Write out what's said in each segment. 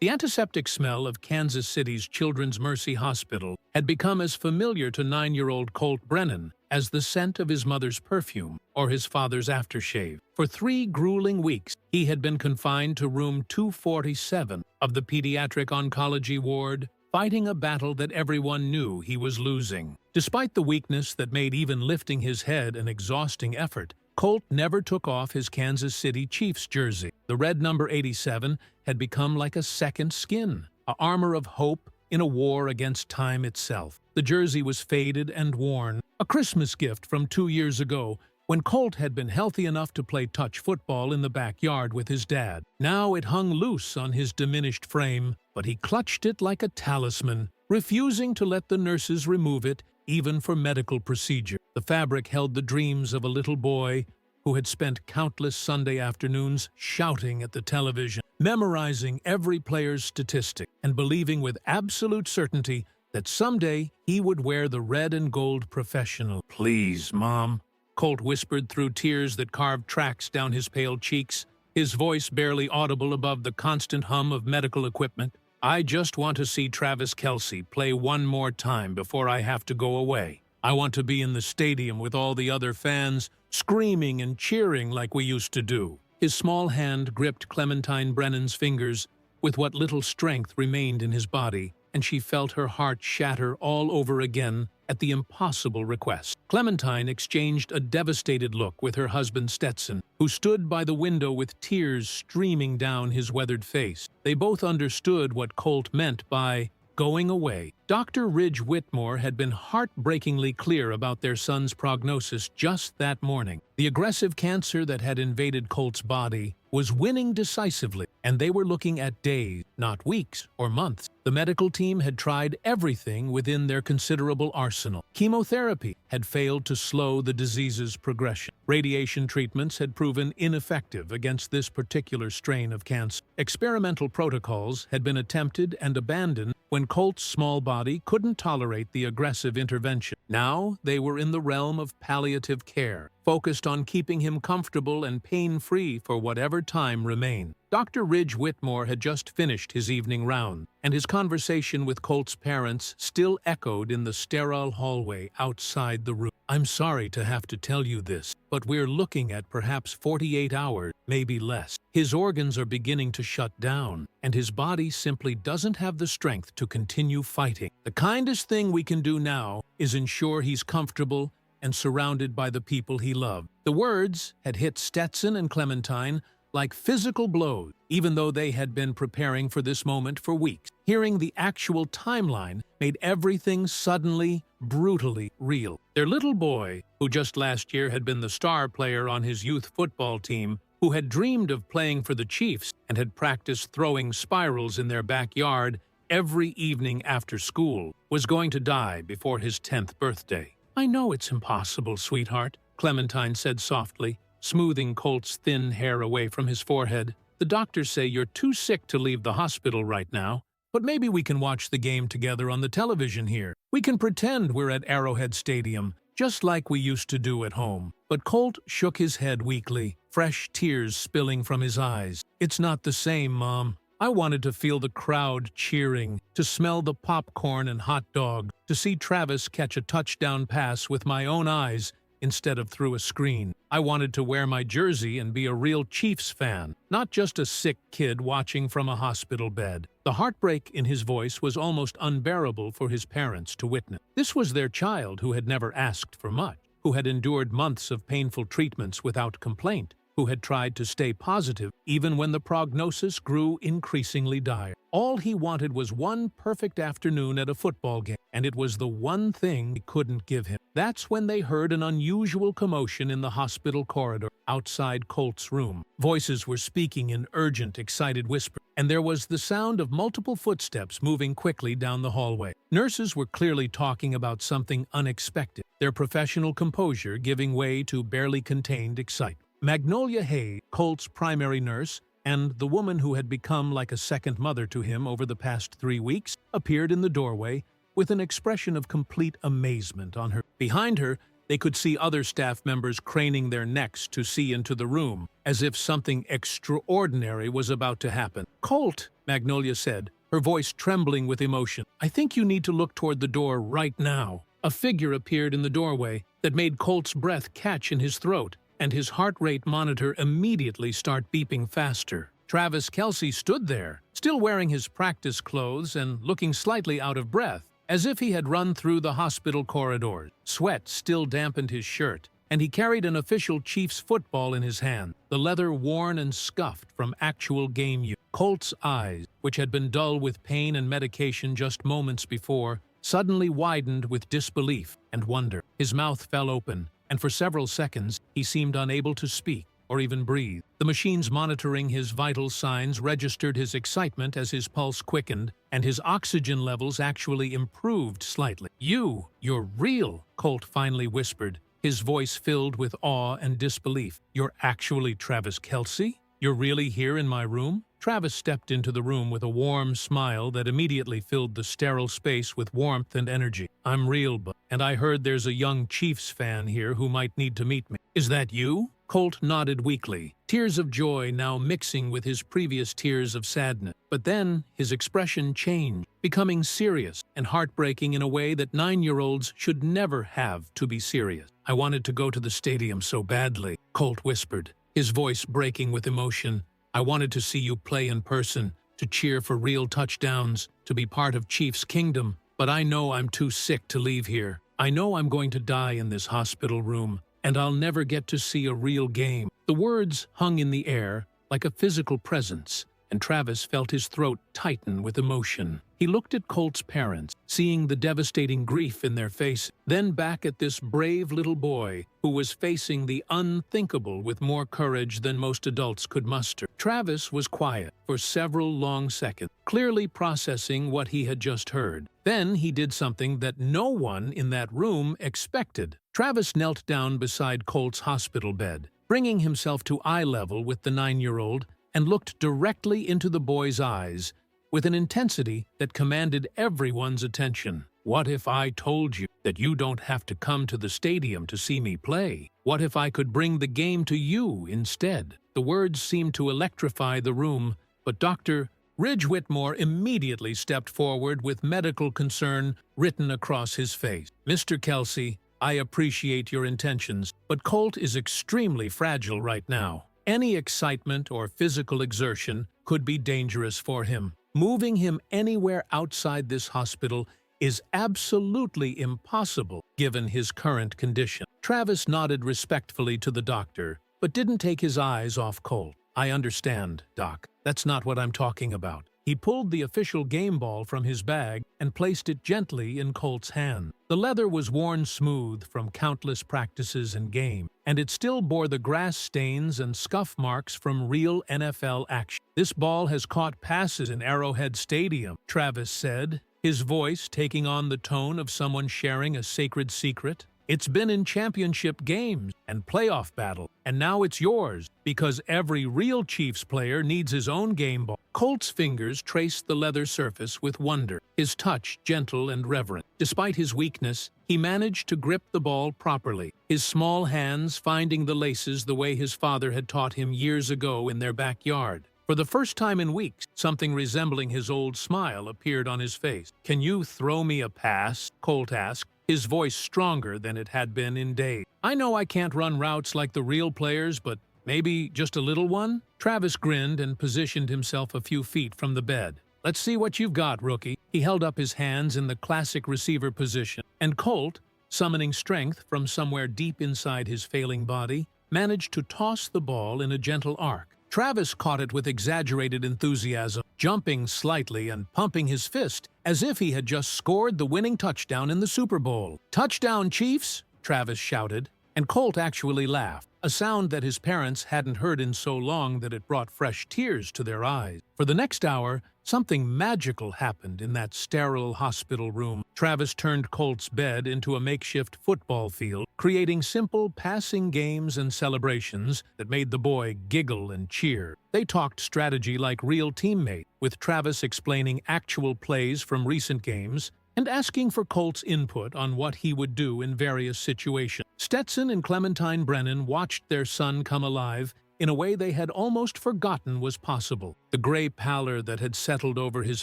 The antiseptic smell of Kansas City's Children's Mercy Hospital had become as familiar to 9-year-old Colt Brennan as the scent of his mother's perfume or his father's aftershave. For 3 grueling weeks, he had been confined to room 247 of the pediatric oncology ward, fighting a battle that everyone knew he was losing. Despite the weakness that made even lifting his head an exhausting effort, Colt never took off his Kansas City Chiefs jersey. The red number 87 had become like a second skin, an armor of hope in a war against time itself. The jersey was faded and worn, a Christmas gift from 2 years ago when Colt had been healthy enough to play touch football in the backyard with his dad. Now it hung loose on his diminished frame, but he clutched it like a talisman, refusing to let the nurses remove it even for medical procedure. The fabric held the dreams of a little boy who had spent countless Sunday afternoons shouting at the television, memorizing every player's statistic, and believing with absolute certainty that someday he would wear the red and gold professional. "Please, Mom," Colt whispered through tears that carved tracks down his pale cheeks, his voice barely audible above the constant hum of medical equipment. "I just want to see Travis Kelce play one more time before I have to go away. I want to be in the stadium with all the other fans, screaming and cheering like we used to do." His small hand gripped Clementine Brennan's fingers with what little strength remained in his body, and she felt her heart shatter all over again at the impossible request. Clementine exchanged a devastated look with her husband Stetson, who stood by the window with tears streaming down his weathered face. They both understood what Colt meant by going away. Dr. Ridge Whitmore had been heartbreakingly clear about their son's prognosis just that morning. The aggressive cancer that had invaded Colt's body was winning decisively, and they were looking at days, not weeks or months. The medical team had tried everything within their considerable arsenal. Chemotherapy had failed to slow the disease's progression. Radiation treatments had proven ineffective against this particular strain of cancer. Experimental protocols had been attempted and abandoned when Colt's small body couldn't tolerate the aggressive intervention. Now they were in the realm of palliative care, focused on keeping him comfortable and pain-free for whatever time remained. Dr. Ridge Whitmore had just finished his evening round, and his conversation with Colt's parents still echoed in the sterile hallway outside the room. "I'm sorry to have to tell you this, but we're looking at perhaps 48 hours, maybe less. His organs are beginning to shut down, and his body simply doesn't have the strength to continue fighting. The kindest thing we can do now is ensure he's comfortable and surrounded by the people he loved." The words had hit Stetson and Clementine like physical blows, even though they had been preparing for this moment for weeks. Hearing the actual timeline made everything suddenly, brutally real. Their little boy, who just last year had been the star player on his youth football team, who had dreamed of playing for the Chiefs and had practiced throwing spirals in their backyard every evening after school, was going to die before his 10th birthday. "I know it's impossible, sweetheart," Clementine said softly, smoothing Colt's thin hair away from his forehead. "The doctors say you're too sick to leave the hospital right now, but maybe we can watch the game together on the television here. We can pretend we're at Arrowhead Stadium, just like we used to do at home." But Colt shook his head weakly, fresh tears spilling from his eyes. "It's not the same, Mom. I wanted to feel the crowd cheering, to smell the popcorn and hot dog, to see Travis catch a touchdown pass with my own eyes instead of through a screen. I wanted to wear my jersey and be a real Chiefs fan, not just a sick kid watching from a hospital bed." The heartbreak in his voice was almost unbearable for his parents to witness. This was their child who had never asked for much, who had endured months of painful treatments without complaint, who had tried to stay positive even when the prognosis grew increasingly dire. All he wanted was one perfect afternoon at a football game, and it was the one thing they couldn't give him. That's when they heard an unusual commotion in the hospital corridor outside Colt's room. Voices were speaking in urgent, excited whispers, and there was the sound of multiple footsteps moving quickly down the hallway. Nurses were clearly talking about something unexpected, their professional composure giving way to barely contained excitement. Magnolia Hay, Colt's primary nurse, and the woman who had become like a second mother to him over the past 3 weeks, appeared in the doorway with an expression of complete amazement on her. Behind her, they could see other staff members craning their necks to see into the room, as if something extraordinary was about to happen. Colt Magnolia said, her voice trembling with emotion. "I think you need to look toward the door right now." A figure appeared in the doorway that made Colt's breath catch in his throat, and his heart rate monitor immediately start beeping faster. Travis Kelce stood there, still wearing his practice clothes and looking slightly out of breath, as if he had run through the hospital corridors. Sweat still dampened his shirt, and he carried an official Chiefs football in his hand, the leather worn and scuffed from actual game use. Colt's eyes, which had been dull with pain and medication just moments before, suddenly widened with disbelief and wonder. His mouth fell open, and for several seconds he seemed unable to speak or even breathe. The machines monitoring his vital signs registered his excitement as his pulse quickened, and his oxygen levels actually improved slightly. "You're real," Colt finally whispered, his voice filled with awe and disbelief. "You're actually Travis Kelce? You're really here in my room?" Travis stepped into the room with a warm smile that immediately filled the sterile space with warmth and energy. "I'm real, and I heard there's a young Chiefs fan here who might need to meet me. Is that you?" Colt nodded weakly, tears of joy now mixing with his previous tears of sadness. But then his expression changed, becoming serious and heartbreaking in a way that 9-year-olds should never have to be serious. "I wanted to go to the stadium so badly," Colt whispered, his voice breaking with emotion. "I wanted to see you play in person, to cheer for real touchdowns, to be part of Chiefs Kingdom. But I know I'm too sick to leave here. I know I'm going to die in this hospital room, and I'll never get to see a real game." The words hung in the air like a physical presence, and Travis felt his throat tighten with emotion. He looked at Colt's parents, seeing the devastating grief in their face, then back at this brave little boy who was facing the unthinkable with more courage than most adults could muster. Travis was quiet for several long seconds, clearly processing what he had just heard. Then he did something that no one in that room expected. Travis knelt down beside Colt's hospital bed, bringing himself to eye level with the 9-year-old, and looked directly into the boy's eyes with an intensity that commanded everyone's attention. "What if I told you that you don't have to come to the stadium to see me play? What if I could bring the game to you instead?" The words seemed to electrify the room, but Dr. Ridge Whitmore immediately stepped forward with medical concern written across his face. "Mr. Kelce, I appreciate your intentions, but Colt is extremely fragile right now. Any excitement or physical exertion could be dangerous for him. Moving him anywhere outside this hospital is absolutely impossible given his current condition." Travis nodded respectfully to the doctor, but didn't take his eyes off Colt. "I understand, Doc. That's not what I'm talking about." He pulled the official game ball from his bag and placed it gently in Colt's hand. The leather was worn smooth from countless practices and games, and it still bore the grass stains and scuff marks from real NFL action. "This ball has caught passes in Arrowhead Stadium," Travis said, his voice taking on the tone of someone sharing a sacred secret. "It's been in championship games and playoff battle, and now it's yours, because every real Chiefs player needs his own game ball." Colt's fingers traced the leather surface with wonder, his touch gentle and reverent. Despite his weakness, he managed to grip the ball properly, his small hands finding the laces the way his father had taught him years ago in their backyard. For the first time in weeks, something resembling his old smile appeared on his face. "Can you throw me a pass?" Colt asked, his voice stronger than it had been in days. "I know I can't run routes like the real players, but maybe just a little one?" Travis grinned and positioned himself a few feet from the bed. "Let's see what you've got, rookie." He held up his hands in the classic receiver position, and Colt, summoning strength from somewhere deep inside his failing body, managed to toss the ball in a gentle arc. Travis caught it with exaggerated enthusiasm, jumping slightly and pumping his fist as if he had just scored the winning touchdown in the Super Bowl. "Touchdown, Chiefs!" Travis shouted, and Colt actually laughed, a sound that his parents hadn't heard in so long that it brought fresh tears to their eyes. For the next hour, something magical happened in that sterile hospital room. Travis turned Colt's bed into a makeshift football field, creating simple passing games and celebrations that made the boy giggle and cheer. They talked strategy like real teammates, with Travis explaining actual plays from recent games and asking for Colt's input on what he would do in various situations. Stetson and Clementine Brennan watched their son come alive in a way they had almost forgotten was possible. The gray pallor that had settled over his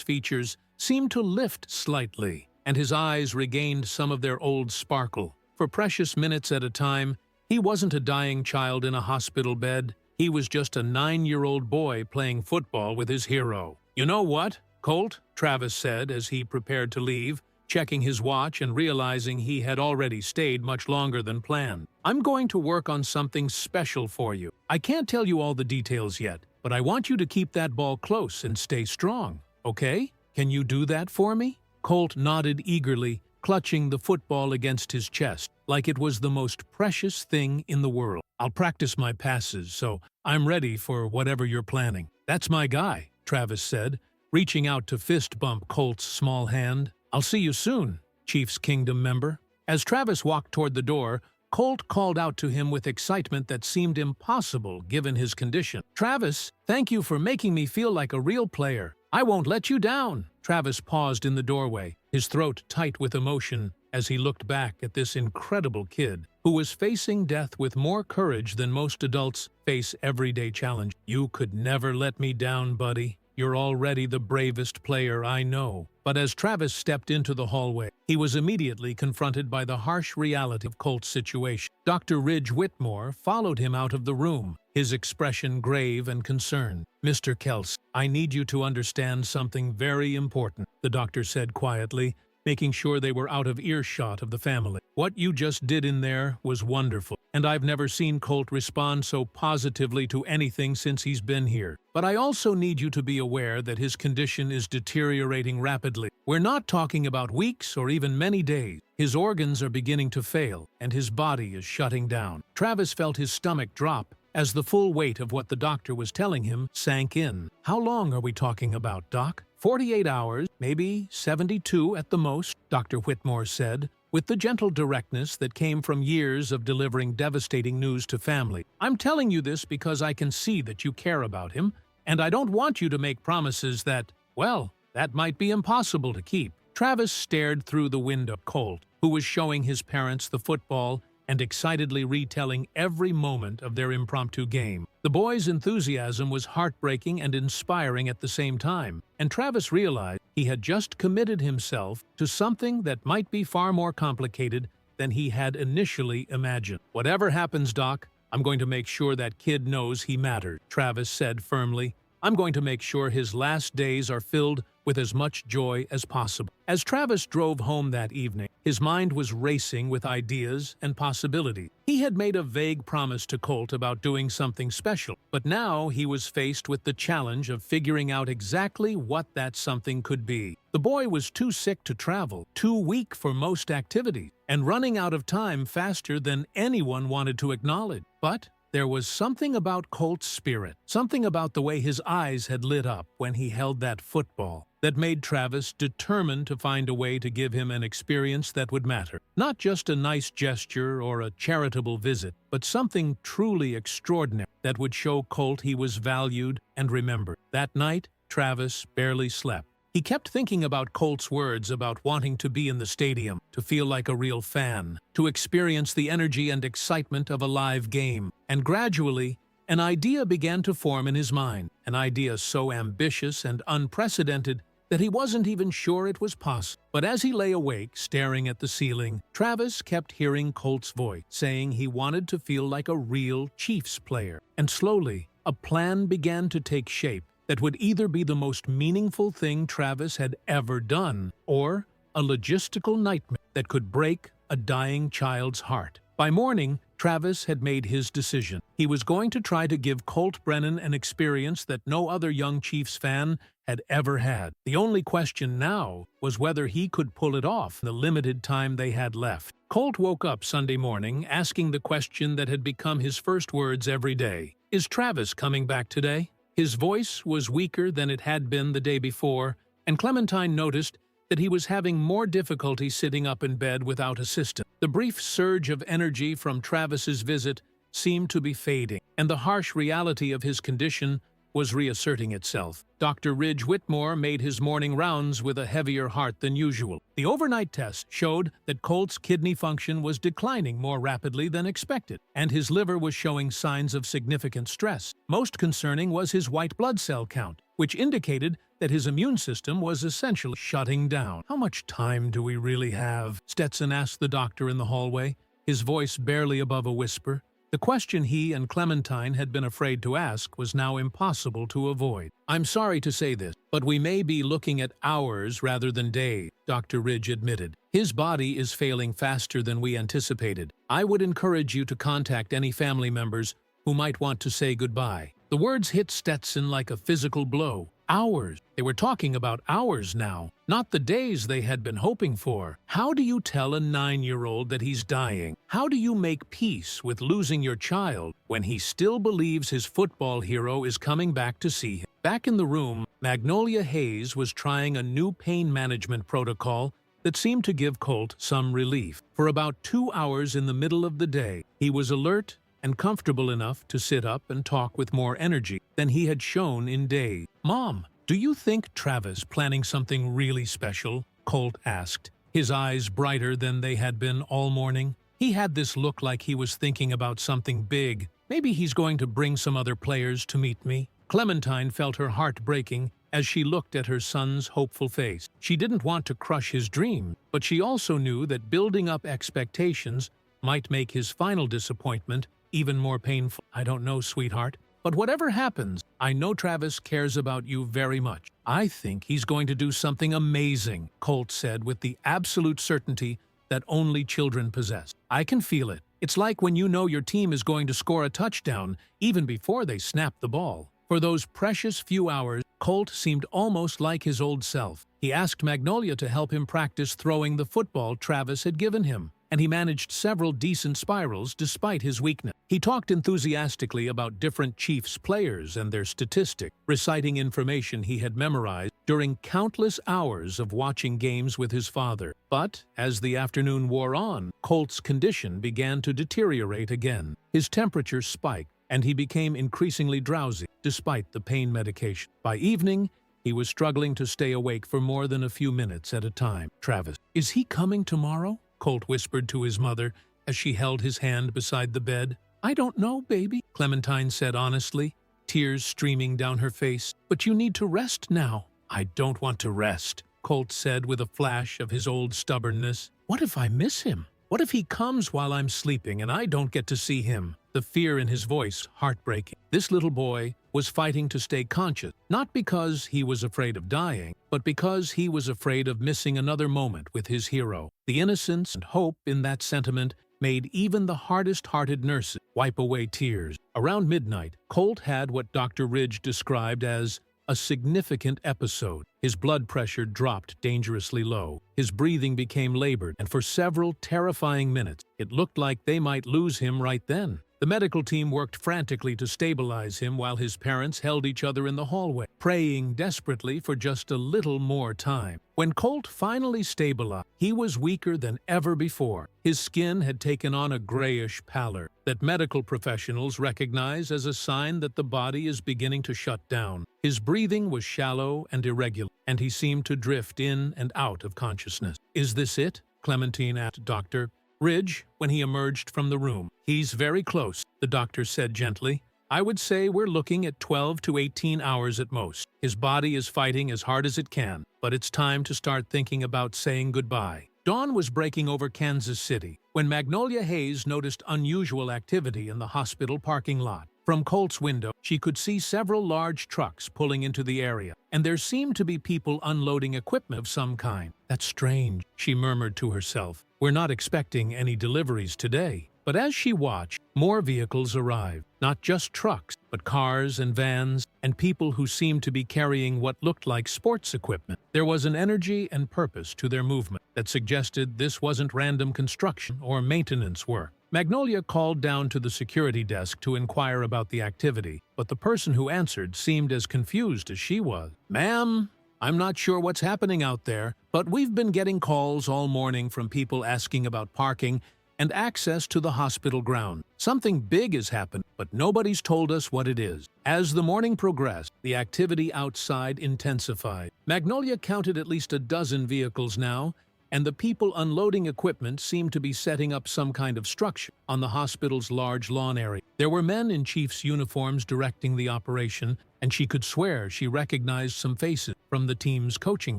features seemed to lift slightly, and his eyes regained some of their old sparkle. For precious minutes at a time, he wasn't a dying child in a hospital bed. He was just a 9-year-old boy playing football with his hero. "You know what, Colt?" Travis said as he prepared to leave, checking his watch and realizing he had already stayed much longer than planned. "I'm going to work on something special for you. I can't tell you all the details yet, but I want you to keep that ball close and stay strong, okay? Can you do that for me?" Colt nodded eagerly, clutching the football against his chest, like it was the most precious thing in the world. "I'll practice my passes, so I'm ready for whatever you're planning." "That's my guy," Travis said, reaching out to fist bump Colt's small hand. "I'll see you soon, Chiefs Kingdom member." As Travis walked toward the door, Colt called out to him with excitement that seemed impossible given his condition. "Travis, thank you for making me feel like a real player. I won't let you down." Travis paused in the doorway, his throat tight with emotion as he looked back at this incredible kid who was facing death with more courage than most adults face everyday challenge. "You could never let me down, buddy. You're already the bravest player I know." But as Travis stepped into the hallway, he was immediately confronted by the harsh reality of Colt's situation. Dr. Ridge Whitmore followed him out of the room, his expression grave and concerned. "Mr. Kelce, I need you to understand something very important," the doctor said quietly, making sure they were out of earshot of the family. "What you just did in there was wonderful, and I've never seen Colt respond so positively to anything since he's been here. But I also need you to be aware that his condition is deteriorating rapidly. We're not talking about weeks or even many days. His organs are beginning to fail, and his body is shutting down." Travis felt his stomach drop as the full weight of what the doctor was telling him sank in. "How long are we talking about, Doc?" 48 hours, maybe 72 at the most," Dr. Whitmore said, with the gentle directness that came from years of delivering devastating news to family. "I'm telling you this because I can see that you care about him, and I don't want you to make promises that, well, that might be impossible to keep." Travis stared through the window at Colt, who was showing his parents the football and excitedly retelling every moment of their impromptu game. The boy's enthusiasm was heartbreaking and inspiring at the same time, and Travis realized he had just committed himself to something that might be far more complicated than he had initially imagined. "Whatever happens, Doc, I'm going to make sure that kid knows he mattered," Travis said firmly. "I'm going to make sure his last days are filled with as much joy as possible." As Travis drove home that evening, his mind was racing with ideas and possibilities. He had made a vague promise to Colt about doing something special, but now he was faced with the challenge of figuring out exactly what that something could be. The boy was too sick to travel, too weak for most activities, and running out of time faster than anyone wanted to acknowledge. But there was something about Colt's spirit, something about the way his eyes had lit up when he held that football, that made Travis determined to find a way to give him an experience that would matter. Not just a nice gesture or a charitable visit, but something truly extraordinary that would show Colt he was valued and remembered. That night, Travis barely slept. He kept thinking about Colt's words about wanting to be in the stadium, to feel like a real fan, to experience the energy and excitement of a live game. And gradually, an idea began to form in his mind, an idea so ambitious and unprecedented that he wasn't even sure it was possible. But as he lay awake, staring at the ceiling, Travis kept hearing Colt's voice, saying he wanted to feel like a real Chiefs player. And slowly, a plan began to take shape that would either be the most meaningful thing Travis had ever done, or a logistical nightmare that could break a dying child's heart. By morning, Travis had made his decision. He was going to try to give Colt Brennan an experience that no other young Chiefs fan had ever had. The only question now was whether he could pull it off in the limited time they had left. Colt woke up Sunday morning asking the question that had become his first words every day. "Is Travis coming back today?" His voice was weaker than it had been the day before, and Clementine noticed that he was having more difficulty sitting up in bed without assistance. The brief surge of energy from Travis's visit seemed to be fading, and the harsh reality of his condition was reasserting itself. Dr. Ridge Whitmore made his morning rounds with a heavier heart than usual. The overnight test showed that Colt's kidney function was declining more rapidly than expected, and his liver was showing signs of significant stress. Most concerning was his white blood cell count, which indicated that his immune system was essentially shutting down. "How much time do we really have?" Stetson asked the doctor in the hallway, his voice barely above a whisper. The question he and Clementine had been afraid to ask was now impossible to avoid. "I'm sorry to say this, but we may be looking at hours rather than days," Dr. Ridge admitted. "His body is failing faster than we anticipated. I would encourage you to contact any family members who might want to say goodbye." The words hit Stetson like a physical blow. Hours. They were talking about hours now, not the days they had been hoping for. How do you tell a 9-year-old that he's dying? How do you make peace with losing your child when he still believes his football hero is coming back to see him? Back in the room, Magnolia Hayes was trying a new pain management protocol that seemed to give Colt some relief. For about 2 hours in the middle of the day, he was alert and comfortable enough to sit up and talk with more energy than he had shown in days. "Mom, do you think Travis planning something really special?" Colt asked, his eyes brighter than they had been all morning. He had this look like he was thinking about something big. "Maybe he's going to bring some other players to meet me." Clementine felt her heart breaking as she looked at her son's hopeful face. She didn't want to crush his dream, but she also knew that building up expectations might make his final disappointment even more painful. "I don't know, sweetheart. But whatever happens, I know Travis cares about you very much. I think he's going to do something amazing," Colt said with the absolute certainty that only children possess. "I can feel it. It's like when you know your team is going to score a touchdown even before they snap the ball." For those precious few hours, Colt seemed almost like his old self. He asked Magnolia to help him practice throwing the football Travis had given him, and he managed several decent spirals despite his weakness. He talked enthusiastically about different Chiefs players and their statistics, reciting information he had memorized during countless hours of watching games with his father. But as the afternoon wore on, Colt's condition began to deteriorate again. His temperature spiked, and he became increasingly drowsy, despite the pain medication. By evening, he was struggling to stay awake for more than a few minutes at a time. "Travis, is he coming tomorrow?" Colt whispered to his mother as she held his hand beside the bed. "I don't know, baby," Clementine said honestly, tears streaming down her face. "But you need to rest now." "I don't want to rest," Colt said with a flash of his old stubbornness. "What if I miss him? What if he comes while I'm sleeping and I don't get to see him?" The fear in his voice heartbreaking. This little boy was fighting to stay conscious, not because he was afraid of dying, but because he was afraid of missing another moment with his hero. The innocence and hope in that sentiment made even the hardest-hearted nurses wipe away tears. Around midnight, Colt had what Dr. Ridge described as a significant episode. His blood pressure dropped dangerously low. His breathing became labored, and for several terrifying minutes, it looked like they might lose him right then. The medical team worked frantically to stabilize him while his parents held each other in the hallway, praying desperately for just a little more time. When Colt finally stabilized, he was weaker than ever before. His skin had taken on a grayish pallor that medical professionals recognize as a sign that the body is beginning to shut down. His breathing was shallow and irregular, and he seemed to drift in and out of consciousness. "Is this it?" Clementine asked Dr. Ridge when he emerged from the room. "He's very close," the doctor said gently. "I would say we're looking at 12 to 18 hours at most. His body is fighting as hard as it can, but it's time to start thinking about saying goodbye." Dawn was breaking over Kansas City when Magnolia Hayes noticed unusual activity in the hospital parking lot. From Colt's window, she could see several large trucks pulling into the area, and there seemed to be people unloading equipment of some kind. "That's strange," she murmured to herself. "We're not expecting any deliveries today." But as she watched, more vehicles arrived. Not just trucks, but cars and vans, and people who seemed to be carrying what looked like sports equipment. There was an energy and purpose to their movement that suggested this wasn't random construction or maintenance work. Magnolia called down to the security desk to inquire about the activity, but the person who answered seemed as confused as she was. "Ma'am, I'm not sure what's happening out there, but we've been getting calls all morning from people asking about parking, and access to the hospital ground. Something big has happened, but nobody's told us what it is. As the morning progressed, the activity outside intensified. Magnolia counted at least a dozen vehicles now, and the people unloading equipment seemed to be setting up some kind of structure on the hospital's large lawn area. There were men in Chiefs uniforms directing the operation, and she could swear she recognized some faces from the team's coaching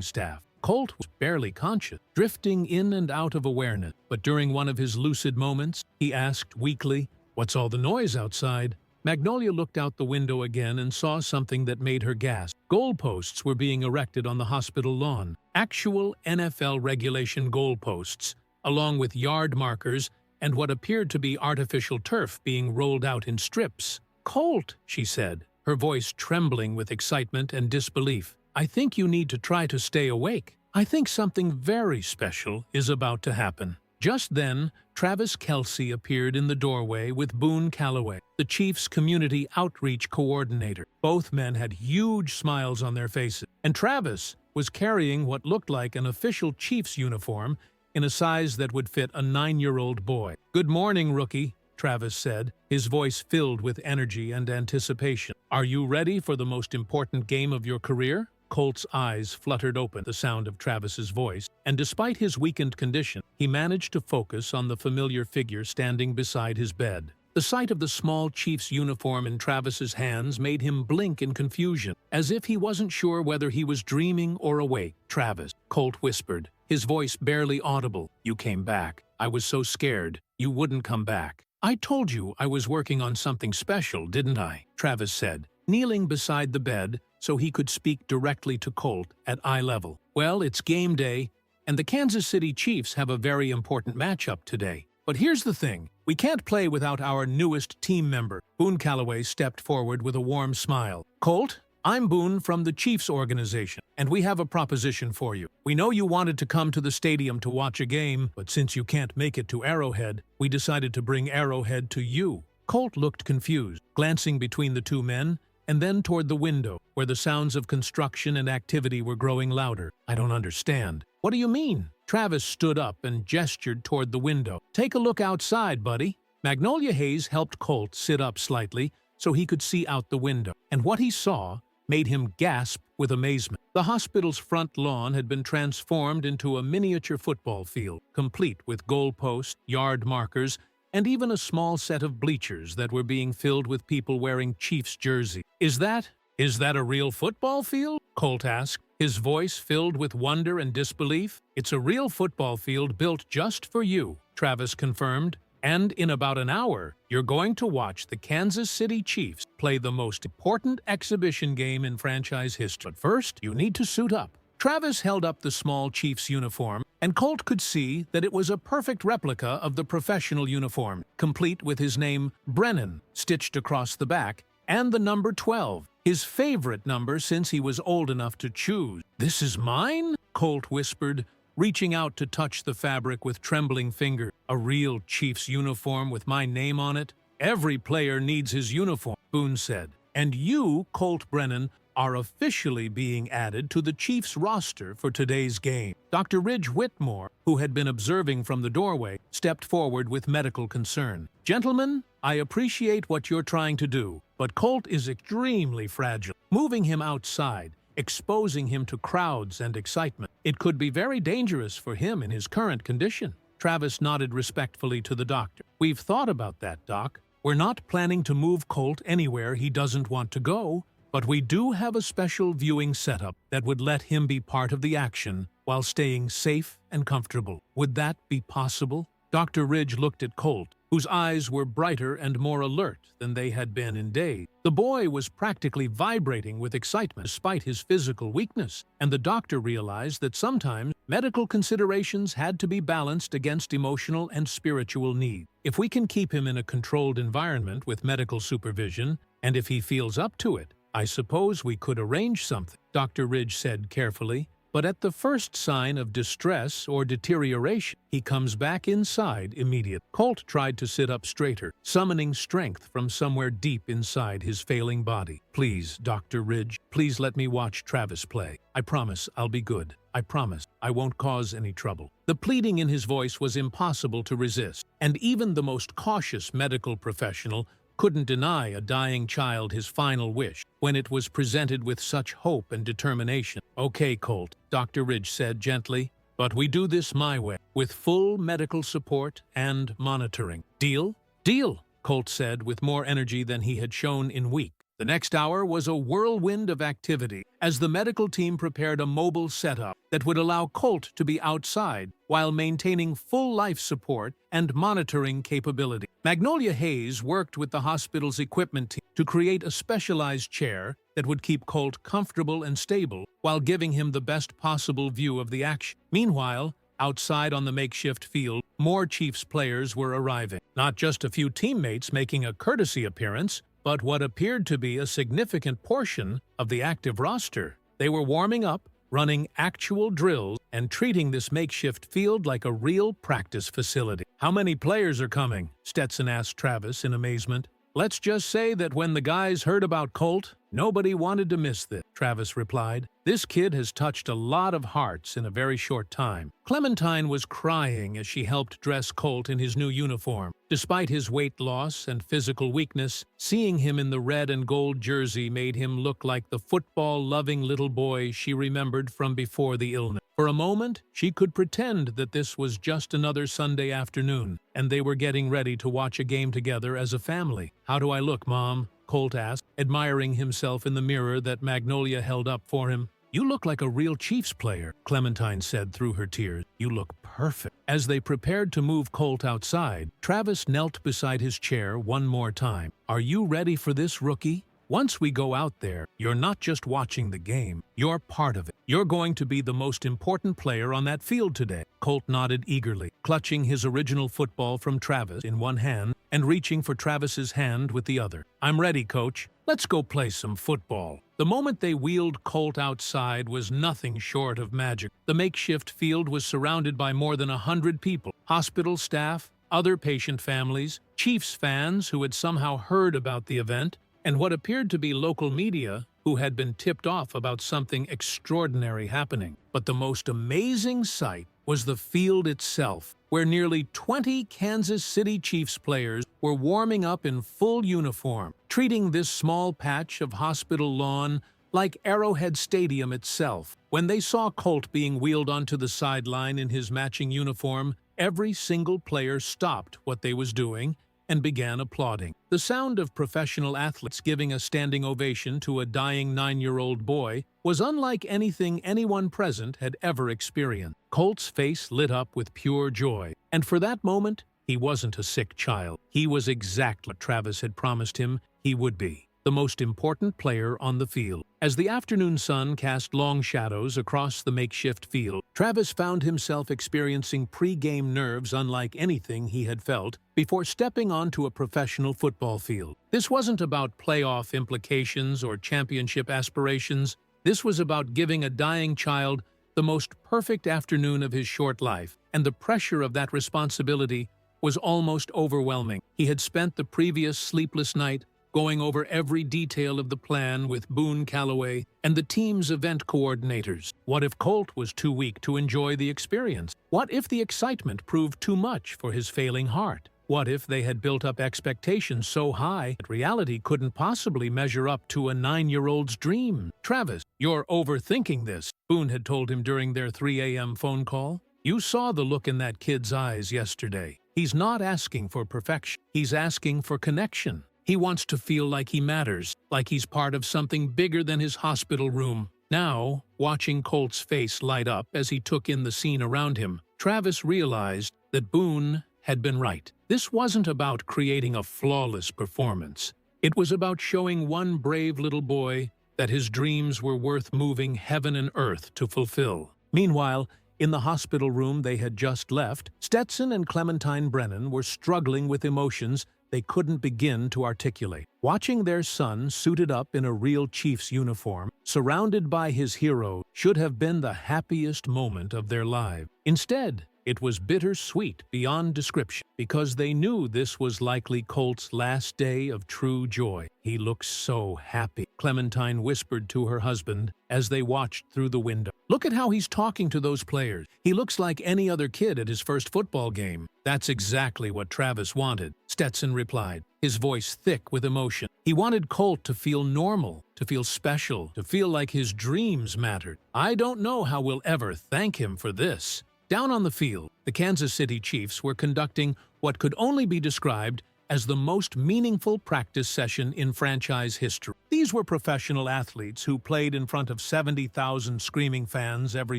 staff. Colt was barely conscious, drifting in and out of awareness, but during one of his lucid moments, he asked weakly, "What's all the noise outside?" Magnolia looked out the window again and saw something that made her gasp. Goalposts were being erected on the hospital lawn. Actual NFL regulation goalposts, along with yard markers and what appeared to be artificial turf being rolled out in strips. "Colt," she said, her voice trembling with excitement and disbelief, "I think you need to try to stay awake. I think something very special is about to happen." Just then, Travis Kelce appeared in the doorway with Boone Calloway, the Chiefs' community outreach coordinator. Both men had huge smiles on their faces, and Travis was carrying what looked like an official Chiefs uniform in a size that would fit a 9-year-old boy. "Good morning, rookie," Travis said, his voice filled with energy and anticipation. "Are you ready for the most important game of your career?" Colt's eyes fluttered open at the sound of Travis's voice, and despite his weakened condition, he managed to focus on the familiar figure standing beside his bed. The sight of the small Chief's uniform in Travis's hands made him blink in confusion, as if he wasn't sure whether he was dreaming or awake. "Travis," Colt whispered, his voice barely audible. "You came back. I was so scared. You wouldn't come back." "I told you I was working on something special, didn't I?" Travis said, kneeling beside the bed so he could speak directly to Colt at eye level. "Well, it's game day, and the Kansas City Chiefs have a very important matchup today. But here's the thing, we can't play without our newest team member." Boone Calloway stepped forward with a warm smile. "Colt, I'm Boone from the Chiefs organization, and we have a proposition for you. We know you wanted to come to the stadium to watch a game, but since you can't make it to Arrowhead, we decided to bring Arrowhead to you." Colt looked confused, glancing between the two men, and then toward the window, where the sounds of construction and activity were growing louder. "I don't understand." "What do you mean?" Travis stood up and gestured toward the window. "Take a look outside, buddy." Magnolia Hayes helped Colt sit up slightly so he could see out the window, and what he saw made him gasp with amazement. The hospital's front lawn had been transformed into a miniature football field, complete with goalposts, yard markers, and even a small set of bleachers that were being filled with people wearing Chiefs jerseys. Is that a real football field?" Colt asked, his voice filled with wonder and disbelief. "It's a real football field built just for you," Travis confirmed. "And in about an hour, you're going to watch the Kansas City Chiefs play the most important exhibition game in franchise history. But first, you need to suit up." Travis held up the small Chiefs uniform, and Colt could see that it was a perfect replica of the professional uniform, complete with his name, Brennan, stitched across the back, and the number 12, his favorite number since he was old enough to choose. "This is mine?" Colt whispered, reaching out to touch the fabric with trembling fingers. "A real Chiefs uniform with my name on it? Every player needs his uniform," Boone said. "And you, Colt Brennan, are officially being added to the Chiefs roster for today's game." Dr. Ridge Whitmore, who had been observing from the doorway, stepped forward with medical concern. "Gentlemen, I appreciate what you're trying to do, but Colt is extremely fragile. Moving him outside, exposing him to crowds and excitement, it could be very dangerous for him in his current condition." Travis nodded respectfully to the doctor. "We've thought about that, Doc. We're not planning to move Colt anywhere he doesn't want to go, but we do have a special viewing setup that would let him be part of the action while staying safe and comfortable. Would that be possible?" Dr. Ridge looked at Colt, whose eyes were brighter and more alert than they had been in days. The boy was practically vibrating with excitement despite his physical weakness, and the doctor realized that sometimes medical considerations had to be balanced against emotional and spiritual needs. "If we can keep him in a controlled environment with medical supervision, and if he feels up to it, I suppose we could arrange something," Dr. Ridge said carefully. But at the first sign of distress or deterioration, he comes back inside immediately. Colt tried to sit up straighter, summoning strength from somewhere deep inside his failing body. "Please, Dr. Ridge, please let me watch Travis play. I promise I'll be good. I promise I won't cause any trouble." The pleading in his voice was impossible to resist, and even the most cautious medical professional couldn't deny a dying child his final wish when it was presented with such hope and determination. "Okay, Colt," Dr. Ridge said gently, "but we do this my way, with full medical support and monitoring. Deal?" "Deal," Colt said with more energy than he had shown in weeks. The next hour was a whirlwind of activity as the medical team prepared a mobile setup that would allow Colt to be outside while maintaining full life support and monitoring capability. Magnolia Hayes worked with the hospital's equipment team to create a specialized chair that would keep Colt comfortable and stable while giving him the best possible view of the action. Meanwhile, outside on the makeshift field, more Chiefs players were arriving. Not just a few teammates making a courtesy appearance, but what appeared to be a significant portion of the active roster. They were warming up, running actual drills, and treating this makeshift field like a real practice facility. "How many players are coming?" Stetson asked Travis in amazement. "Let's just say that when the guys heard about Colt, nobody wanted to miss this," Travis replied. "This kid has touched a lot of hearts in a very short time." Clementine was crying as she helped dress Colt in his new uniform. Despite his weight loss and physical weakness, seeing him in the red and gold jersey made him look like the football-loving little boy she remembered from before the illness. For a moment, she could pretend that this was just another Sunday afternoon, and they were getting ready to watch a game together as a family. "How do I look, Mom?" Colt asked, admiring himself in the mirror that Magnolia held up for him. "You look like a real Chiefs player," Clementine said through her tears. "You look perfect." As they prepared to move Colt outside, Travis knelt beside his chair one more time. "Are you ready for this, rookie? Once we go out there, you're not just watching the game, you're part of it. You're going to be the most important player on that field today." Colt nodded eagerly, clutching his original football from Travis in one hand and reaching for Travis's hand with the other. "I'm ready, Coach. Let's go play some football." The moment they wheeled Colt outside was nothing short of magic. The makeshift field was surrounded by more than 100 people, hospital staff, other patient families, Chiefs fans who had somehow heard about the event, and what appeared to be local media who had been tipped off about something extraordinary happening. But the most amazing sight was the field itself, where nearly 20 Kansas City Chiefs players were warming up in full uniform, treating this small patch of hospital lawn like Arrowhead Stadium itself. When they saw Colt being wheeled onto the sideline in his matching uniform, every single player stopped what they was doing and began applauding. The sound of professional athletes giving a standing ovation to a dying 9-year-old boy was unlike anything anyone present had ever experienced. Colt's face lit up with pure joy, and for that moment, he wasn't a sick child. He was exactly what Travis had promised him he would be, the most important player on the field. As the afternoon sun cast long shadows across the makeshift field, Travis found himself experiencing pre-game nerves unlike anything he had felt before stepping onto a professional football field. This wasn't about playoff implications or championship aspirations. This was about giving a dying child the most perfect afternoon of his short life, and the pressure of that responsibility was almost overwhelming. He had spent the previous sleepless night going over every detail of the plan with Boone Calloway and the team's event coordinators. What if Colt was too weak to enjoy the experience? What if the excitement proved too much for his failing heart? What if they had built up expectations so high that reality couldn't possibly measure up to a 9-year-old's dream? "Travis, you're overthinking this," Boone had told him during their 3 a.m. phone call. "You saw the look in that kid's eyes yesterday. He's not asking for perfection. He's asking for connection. He wants to feel like he matters, like he's part of something bigger than his hospital room." Now, watching Colt's face light up as he took in the scene around him, Travis realized that Boone had been right. This wasn't about creating a flawless performance. It was about showing one brave little boy that his dreams were worth moving heaven and earth to fulfill. Meanwhile, in the hospital room they had just left, Stetson and Clementine Brennan were struggling with emotions they couldn't begin to articulate. Watching their son suited up in a real Chiefs uniform, surrounded by his hero, should have been the happiest moment of their lives. Instead, it was bittersweet beyond description, because they knew this was likely Colt's last day of true joy. "He looks so happy," Clementine whispered to her husband as they watched through the window. "Look at how he's talking to those players. He looks like any other kid at his first football game." "That's exactly what Travis wanted," Stetson replied, his voice thick with emotion. He wanted Colt to feel normal, to feel special, to feel like his dreams mattered. "I don't know how we'll ever thank him for this." Down on the field, the Kansas City Chiefs were conducting what could only be described as the most meaningful practice session in franchise history. These were professional athletes who played in front of 70,000 screaming fans every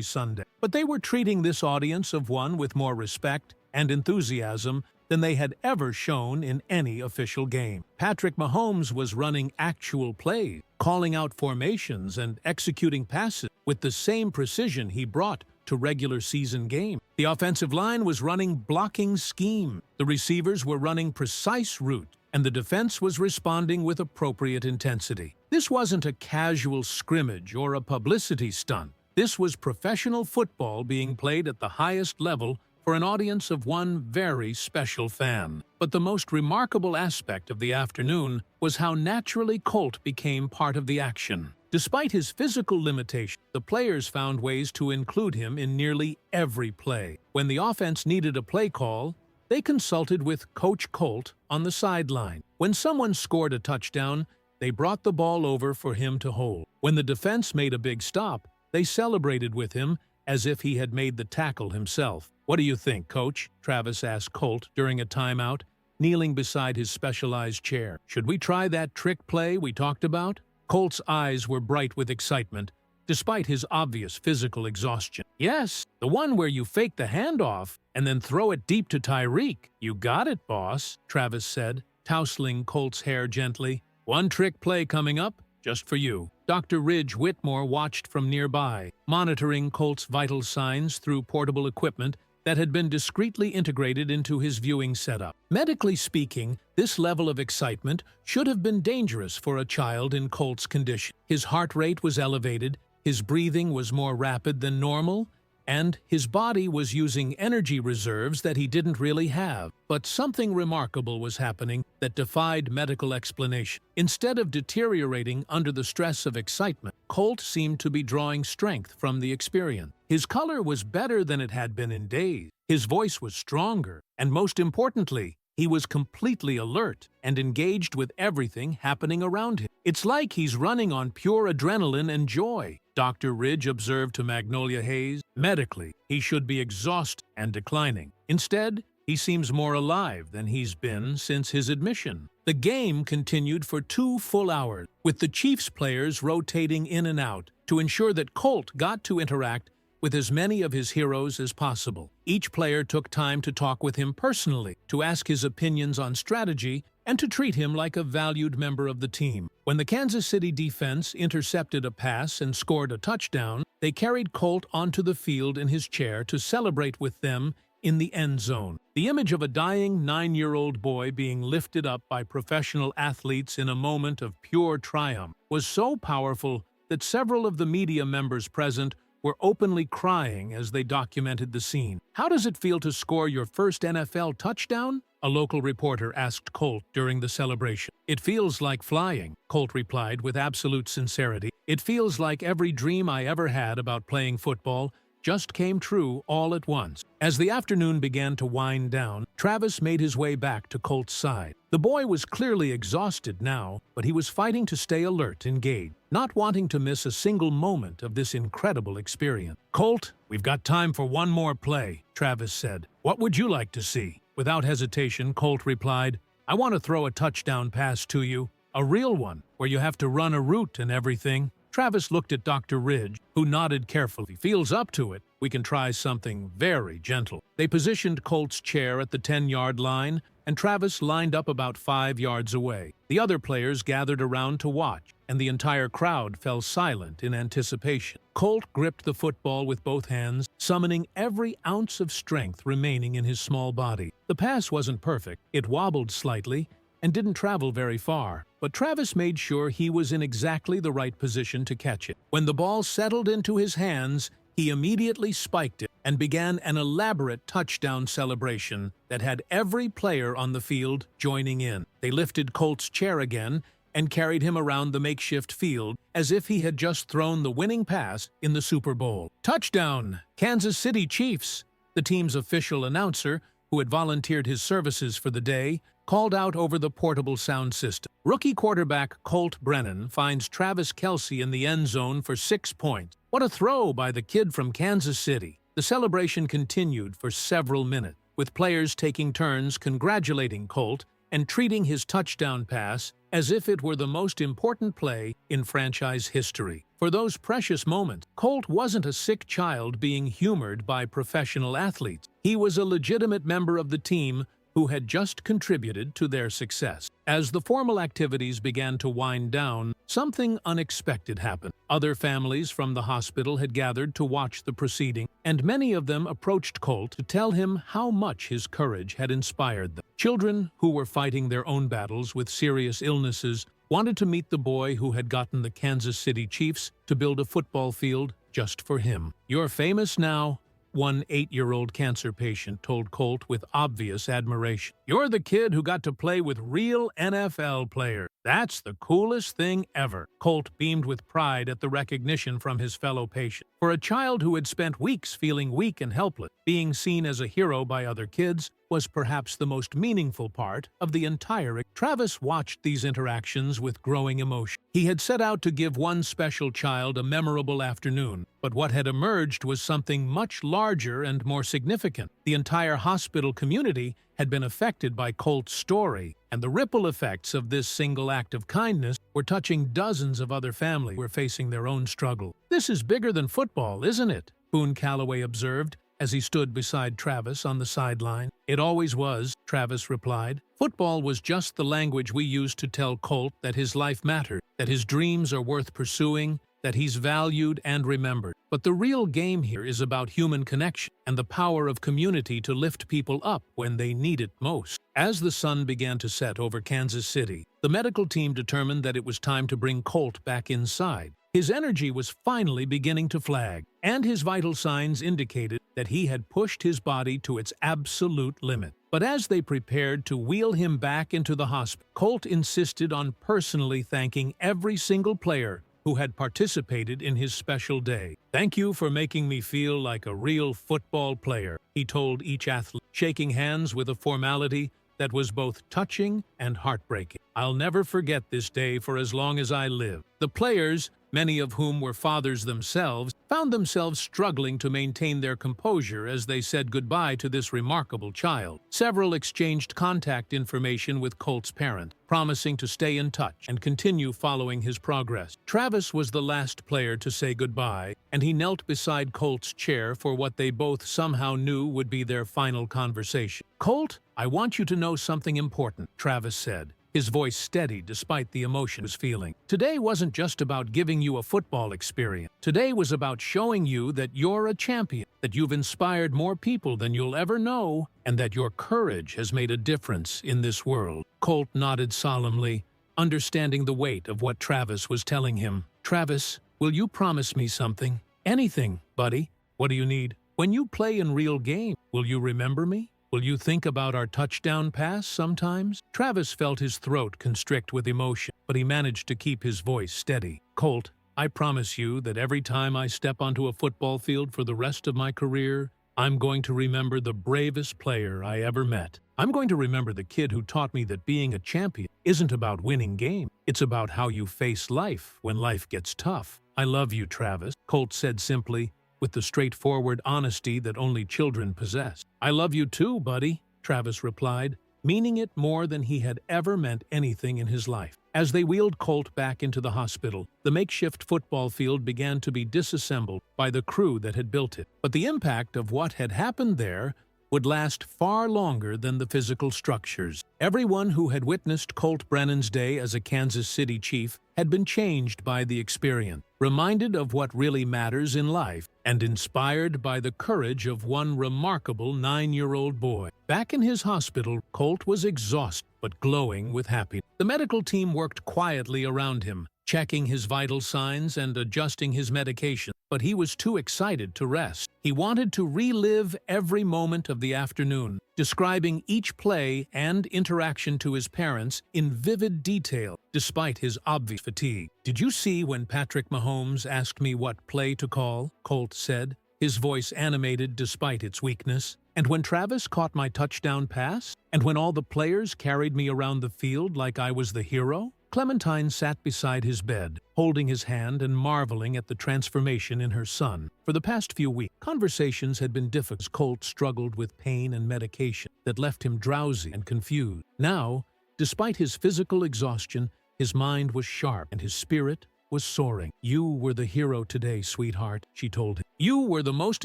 Sunday. But they were treating this audience of one with more respect and enthusiasm than they had ever shown in any official game. Patrick Mahomes was running actual plays, calling out formations and executing passes with the same precision he brought to regular season games. The offensive line was running blocking scheme. The receivers were running precise routes, and the defense was responding with appropriate intensity. This wasn't a casual scrimmage or a publicity stunt. This was professional football being played at the highest level for an audience of one very special fan. But the most remarkable aspect of the afternoon was how naturally Colt became part of the action. Despite his physical limitations, the players found ways to include him in nearly every play. When the offense needed a play call, they consulted with Coach Colt on the sideline. When someone scored a touchdown, they brought the ball over for him to hold. When the defense made a big stop, they celebrated with him as if he had made the tackle himself. "What do you think, Coach?" Travis asked Colt during a timeout, kneeling beside his specialized chair. "Should we try that trick play we talked about?" Colt's eyes were bright with excitement, despite his obvious physical exhaustion. "Yes, the one where you fake the handoff and then throw it deep to Tyreek." "You got it, boss," Travis said, tousling Colt's hair gently. "One trick play coming up, just for you." Dr. Ridge Whitmore watched from nearby, monitoring Colt's vital signs through portable equipment that had been discreetly integrated into his viewing setup. Medically speaking, this level of excitement should have been dangerous for a child in Colt's condition. His heart rate was elevated, his breathing was more rapid than normal, and his body was using energy reserves that he didn't really have. But something remarkable was happening that defied medical explanation. Instead of deteriorating under the stress of excitement, Colt seemed to be drawing strength from the experience. His color was better than it had been in days. His voice was stronger, and most importantly, he was completely alert and engaged with everything happening around him. "It's like he's running on pure adrenaline and joy," Dr. Ridge observed to Magnolia Hayes. "Medically, he should be exhausted and declining. Instead, he seems more alive than he's been since his admission." The game continued for 2 full hours, with the Chiefs players rotating in and out to ensure that Colt got to interact with as many of his heroes as possible. Each player took time to talk with him personally, to ask his opinions on strategy, and to treat him like a valued member of the team. When the Kansas City defense intercepted a pass and scored a touchdown, they carried Colt onto the field in his chair to celebrate with them in the end zone. The image of a dying 9-year-old boy being lifted up by professional athletes in a moment of pure triumph was so powerful that several of the media members present were openly crying as they documented the scene. "How does it feel to score your first NFL touchdown?" a local reporter asked Colt during the celebration. "It feels like flying," Colt replied with absolute sincerity. "It feels like every dream I ever had about playing football just came true all at once." As the afternoon began to wind down, Travis made his way back to Colt's side. The boy was clearly exhausted now, but he was fighting to stay alert and engaged, not wanting to miss a single moment of this incredible experience. "Colt, we've got time for one more play," Travis said. "What would you like to see?" Without hesitation, Colt replied, "I want to throw a touchdown pass to you, a real one, where you have to run a route and everything." Travis looked at Dr. Ridge, who nodded carefully. "If he feels up to it, we can try something very gentle." They positioned Colt's chair at the 10-yard line, and Travis lined up about 5 yards away. The other players gathered around to watch, and the entire crowd fell silent in anticipation. Colt gripped the football with both hands, summoning every ounce of strength remaining in his small body. The pass wasn't perfect. It wobbled slightly, and didn't travel very far, but Travis made sure he was in exactly the right position to catch it. When the ball settled into his hands, he immediately spiked it and began an elaborate touchdown celebration that had every player on the field joining in. They lifted Colt's chair again and carried him around the makeshift field as if he had just thrown the winning pass in the Super Bowl. Touchdown, Kansas City Chiefs! The team's official announcer, who had volunteered his services for the day, called out over the portable sound system. Rookie quarterback Colt Brennan finds Travis Kelce in the end zone for 6 points. What a throw by the kid from Kansas City! The celebration continued for several minutes, with players taking turns congratulating Colt and treating his touchdown pass as if it were the most important play in franchise history. For those precious moments, Colt wasn't a sick child being humored by professional athletes. He was a legitimate member of the team who had just contributed to their success. As the formal activities began to wind down, something unexpected happened. Other families from the hospital had gathered to watch the proceeding, and many of them approached Colt to tell him how much his courage had inspired them. Children who were fighting their own battles with serious illnesses wanted to meet the boy who had gotten the Kansas City Chiefs to build a football field just for him. "You're famous now," one 8-year-old cancer patient told Colt with obvious admiration. "You're the kid who got to play with real NFL players. That's the coolest thing ever." Colt beamed with pride at the recognition from his fellow patient. For a child who had spent weeks feeling weak and helpless, being seen as a hero by other kids was perhaps the most meaningful part of the entire. Travis watched these interactions with growing emotion. He had set out to give one special child a memorable afternoon, but what had emerged was something much larger and more significant. The entire hospital community had been affected by Colt's story, and the ripple effects of this single act of kindness were touching dozens of other families who were facing their own struggle. "This is bigger than football, isn't it?" Boone Calloway observed as he stood beside Travis on the sideline. "It always was," Travis replied. "Football was just the language we used to tell Colt that his life mattered, that his dreams are worth pursuing, that he's valued and remembered. But the real game here is about human connection and the power of community to lift people up when they need it most." As the sun began to set over Kansas City, the medical team determined that it was time to bring Colt back inside. His energy was finally beginning to flag, and his vital signs indicated that he had pushed his body to its absolute limit. But as they prepared to wheel him back into the hospital, Colt insisted on personally thanking every single player who had participated in his special day. "Thank you for making me feel like a real football player," he told each athlete, shaking hands with a formality that was both touching and heartbreaking. "I'll never forget this day for as long as I live." The players, many of whom were fathers themselves, found themselves struggling to maintain their composure as they said goodbye to this remarkable child. Several exchanged contact information with Colt's parent, promising to stay in touch and continue following his progress. Travis was the last player to say goodbye, and he knelt beside Colt's chair for what they both somehow knew would be their final conversation. "Colt, I want you to know something important," Travis said, his voice steady despite the emotion he was feeling. "Today wasn't just about giving you a football experience. Today was about showing you that you're a champion, that you've inspired more people than you'll ever know, and that your courage has made a difference in this world." Colt nodded solemnly, understanding the weight of what Travis was telling him. "Travis, will you promise me something? Anything, buddy. What do you need? When you play in real game, will you remember me? Will you think about our touchdown pass sometimes?" Travis felt his throat constrict with emotion, but he managed to keep his voice steady. "Colt, I promise you that every time I step onto a football field for the rest of my career, I'm going to remember the bravest player I ever met. I'm going to remember the kid who taught me that being a champion isn't about winning games. It's about how you face life when life gets tough. I love you, Travis," Colt said simply, with the straightforward honesty that only children possess. "I love you too, buddy," Travis replied, meaning it more than he had ever meant anything in his life. As they wheeled Colt back into the hospital, the makeshift football field began to be disassembled by the crew that had built it. But the impact of what had happened there would last far longer than the physical structures. Everyone who had witnessed Colt Brennan's day as a Kansas City Chief had been changed by the experience, reminded of what really matters in life, and inspired by the courage of one remarkable 9-year-old boy. Back in his hospital, Colt was exhausted but glowing with happiness. The medical team worked quietly around him, checking his vital signs and adjusting his medication, but he was too excited to rest. He wanted to relive every moment of the afternoon, describing each play and interaction to his parents in vivid detail, despite his obvious fatigue. "Did you see when Patrick Mahomes asked me what play to call?" Colt said, his voice animated despite its weakness. "And when Travis caught my touchdown pass? And when all the players carried me around the field like I was the hero?" Clementine sat beside his bed, holding his hand and marveling at the transformation in her son. For the past few weeks, conversations had been difficult. Colt struggled with pain and medication that left him drowsy and confused. Now, despite his physical exhaustion, his mind was sharp and his spirit was soaring. "You were the hero today, sweetheart," she told him. "You were the most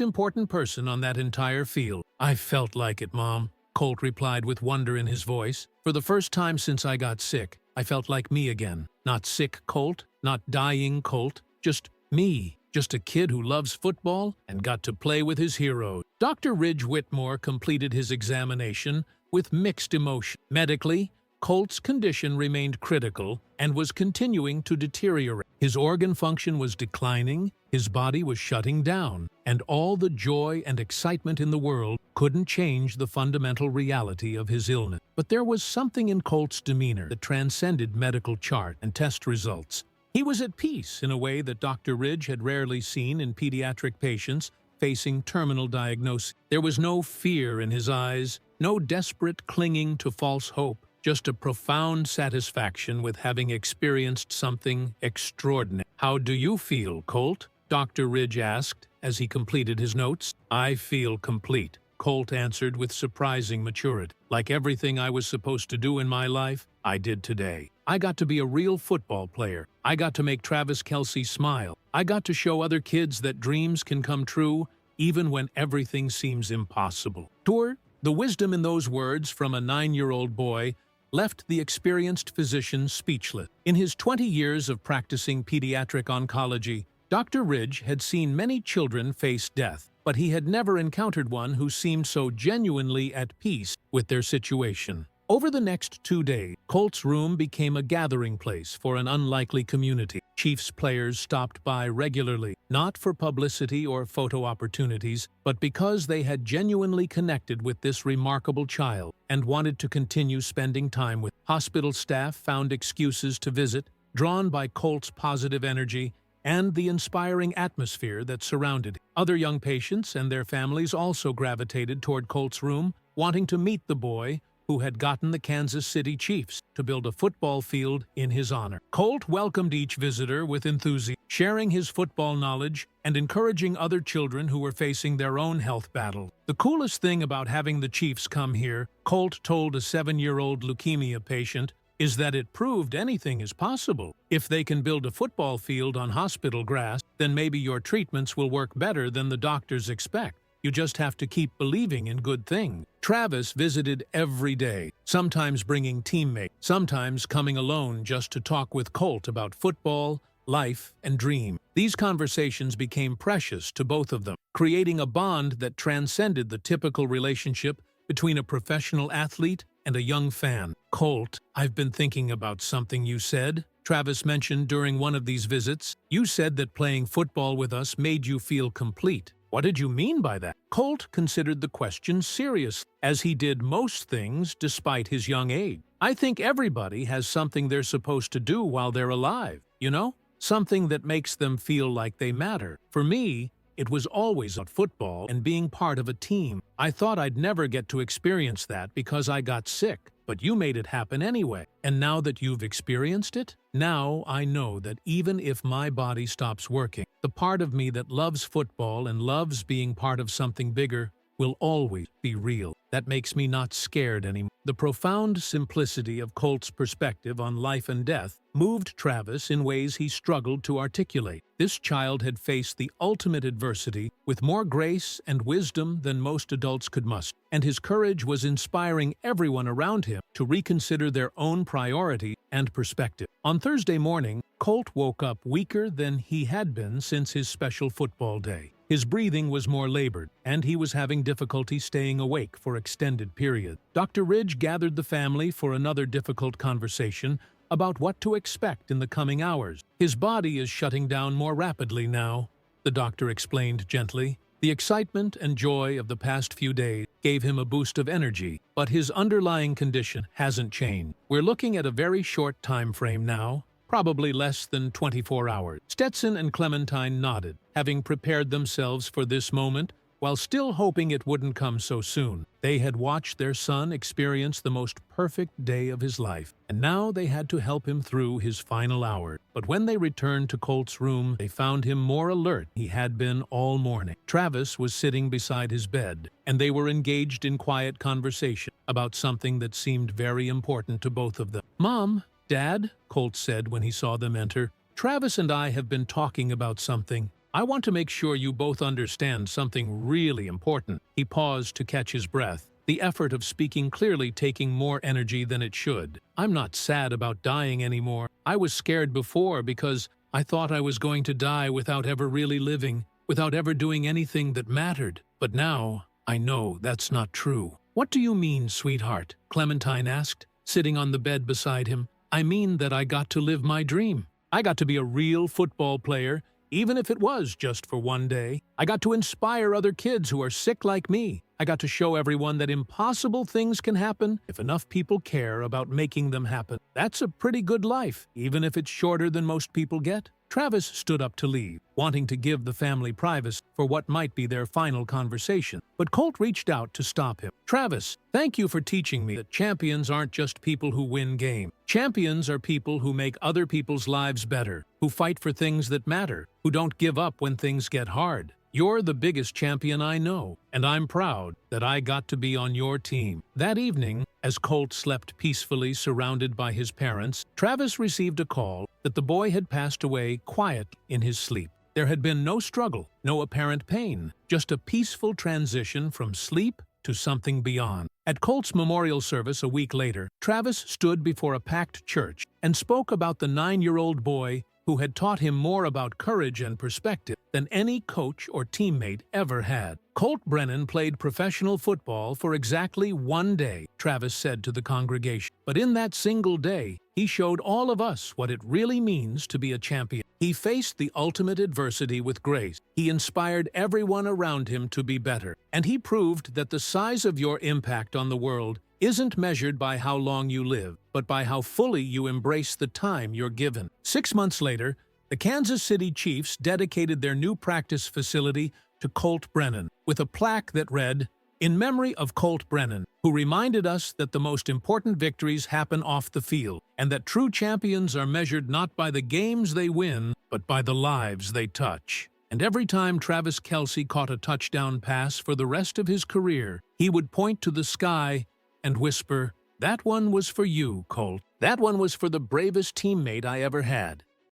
important person on that entire field." "I felt like it, Mom," Colt replied with wonder in his voice. "For the first time since I got sick, I felt like me again. Not sick Colt, not dying Colt, just me. Just a kid who loves football and got to play with his heroes." Dr. Ridge Whitmore completed his examination with mixed emotion. Medically, Colt's condition remained critical and was continuing to deteriorate. His organ function was declining, his body was shutting down, and all the joy and excitement in the world couldn't change the fundamental reality of his illness. But there was something in Colt's demeanor that transcended medical chart and test results. He was at peace in a way that Dr. Ridge had rarely seen in pediatric patients facing terminal diagnosis. There was no fear in his eyes, no desperate clinging to false hope. Just a profound satisfaction with having experienced something extraordinary. "How do you feel, Colt?" Dr. Ridge asked as he completed his notes. "I feel complete," Colt answered with surprising maturity. "Like everything I was supposed to do in my life, I did today. I got to be a real football player. I got to make Travis Kelce smile. I got to show other kids that dreams can come true even when everything seems impossible." The wisdom in those words from a 9-year-old boy left the experienced physician speechless. In his 20 years of practicing pediatric oncology, Dr. Ridge had seen many children face death, but he had never encountered one who seemed so genuinely at peace with their situation. Over the next 2 days, Colt's room became a gathering place for an unlikely community. Chiefs players stopped by regularly, not for publicity or photo opportunities, but because they had genuinely connected with this remarkable child and wanted to continue spending time with. Hospital staff found excuses to visit, drawn by Colt's positive energy and the inspiring atmosphere that surrounded him. Other young patients and their families also gravitated toward Colt's room, wanting to meet the boy who had gotten the Kansas City Chiefs to build a football field in his honor. Colt welcomed each visitor with enthusiasm, sharing his football knowledge and encouraging other children who were facing their own health battle. "The coolest thing about having the Chiefs come here," Colt told a 7-year-old leukemia patient, "is that it proved anything is possible. If they can build a football field on hospital grass, then maybe your treatments will work better than the doctors expect. You just have to keep believing in good things." Travis visited every day, sometimes bringing teammates, sometimes coming alone just to talk with Colt about football, life, and dream. These conversations became precious to both of them, creating a bond that transcended the typical relationship between a professional athlete and a young fan. "Colt, I've been thinking about something you said," Travis mentioned during one of these visits. "You said that playing football with us made you feel complete. What did you mean by that?" Colt considered the question seriously, as he did most things despite his young age. "I think everybody has something they're supposed to do while they're alive, you know? Something that makes them feel like they matter. For me, it was always about football and being part of a team. I thought I'd never get to experience that because I got sick, but you made it happen anyway. And now that you've experienced it, now I know that even if my body stops working, the part of me that loves football and loves being part of something bigger will always be real. That makes me not scared anymore. The profound simplicity of Colt's perspective on life and death moved Travis in ways he struggled to articulate. This child had faced the ultimate adversity with more grace and wisdom than most adults could muster, and his courage was inspiring everyone around him to reconsider their own priority and perspective. On Thursday morning, Colt woke up weaker than he had been since his special football day. His breathing was more labored, and he was having difficulty staying awake for extended periods. Dr. Ridge gathered the family for another difficult conversation about what to expect in the coming hours. His body is shutting down more rapidly now, the doctor explained gently. The excitement and joy of the past few days gave him a boost of energy, but his underlying condition hasn't changed. We're looking at a very short time frame now, probably less than 24 hours. Stetson and Clementine nodded, having prepared themselves for this moment while still hoping it wouldn't come so soon. They had watched their son experience the most perfect day of his life, and now they had to help him through his final hour. But when they returned to Colt's room, they found him more alert than he had been all morning. Travis was sitting beside his bed, and they were engaged in quiet conversation about something that seemed very important to both of them. "Mom, Dad," Colt said when he saw them enter, "Travis and I have been talking about something. I want to make sure you both understand something really important." He paused to catch his breath, the effort of speaking clearly taking more energy than it should. "I'm not sad about dying anymore. I was scared before because I thought I was going to die without ever really living, without ever doing anything that mattered. But now, I know that's not true." "What do you mean, sweetheart?" Clementine asked, sitting on the bed beside him. "I mean that I got to live my dream. I got to be a real football player, even if it was just for one day. I got to inspire other kids who are sick like me. I got to show everyone that impossible things can happen if enough people care about making them happen. That's a pretty good life, even if it's shorter than most people get." Travis stood up to leave, wanting to give the family privacy for what might be their final conversation. But Colt reached out to stop him. "Travis, thank you for teaching me that champions aren't just people who win games. Champions are people who make other people's lives better, who fight for things that matter, who don't give up when things get hard. You're the biggest champion I know, and I'm proud that I got to be on your team." That evening, as Colt slept peacefully surrounded by his parents, Travis received a call that the boy had passed away quietly in his sleep. There had been no struggle, no apparent pain, just a peaceful transition from sleep to something beyond. At Colt's memorial service a week later, Travis stood before a packed church and spoke about the 9-year-old boy who had taught him more about courage and perspective than any coach or teammate ever had. "Colt Brennan played professional football for exactly one day," Travis said to the congregation. "But in that single day, he showed all of us what it really means to be a champion. He faced the ultimate adversity with grace. He inspired everyone around him to be better. And he proved that the size of your impact on the world isn't measured by how long you live, but by how fully you embrace the time you're given." 6 months later, the Kansas City Chiefs dedicated their new practice facility to Colt Brennan, with a plaque that read, "In memory of Colt Brennan, who reminded us that the most important victories happen off the field, and that true champions are measured not by the games they win, but by the lives they touch." And every time Travis Kelce caught a touchdown pass for the rest of his career, he would point to the sky and whisper, "That one was for you, Colt. That one was for the bravest teammate I ever had."